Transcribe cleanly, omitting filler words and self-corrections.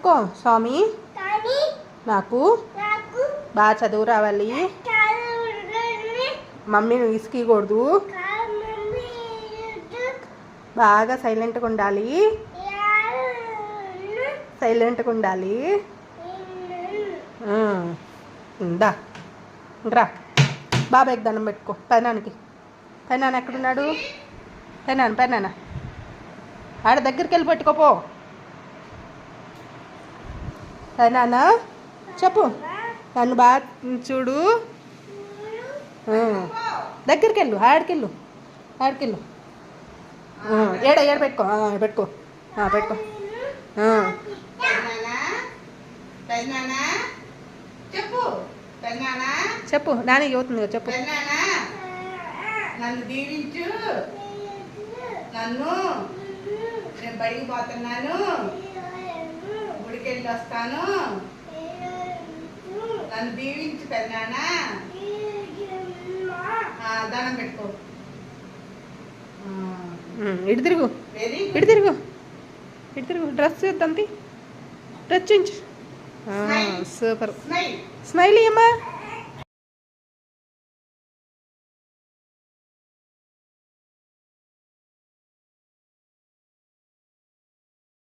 చెప్పుకో. స్వామి నాకు బాగా చదువు రావాలి, మమ్మీని విసిగకూడదు, బాగా సైలెంట్గా ఉండాలి, సైలెంట్గా ఉండాలి. దా రా బాబాయ్కి దండం పెట్టుకో. పెనానికి పెనాన్న ఎక్కడున్నాడు? పెనాన్న ఆడ దగ్గరికి వెళ్ళి పెట్టుకోపో. పెనాన్న చెప్పు, నన్ను బాగా చూడు. దగ్గరికి వెళ్ళు, ఆడికెళ్ళు. ఏడ పెట్టుకో. పెట్టుకో చెప్పు. నాని యువతుంది కదా, చెప్పు. నన్ను దీవించు, నేను బడికి పోతున్నాను, గుడికి వెళ్ళి వస్తాను, నన్ను దీవించు పెద్దనాన్న. దండం పెట్టుకో. ఇటు తిరుగు. డ్రెస్ తంతి డ్రెస్ చేయించు. సూపర్. స్మైల్ అమ్మా.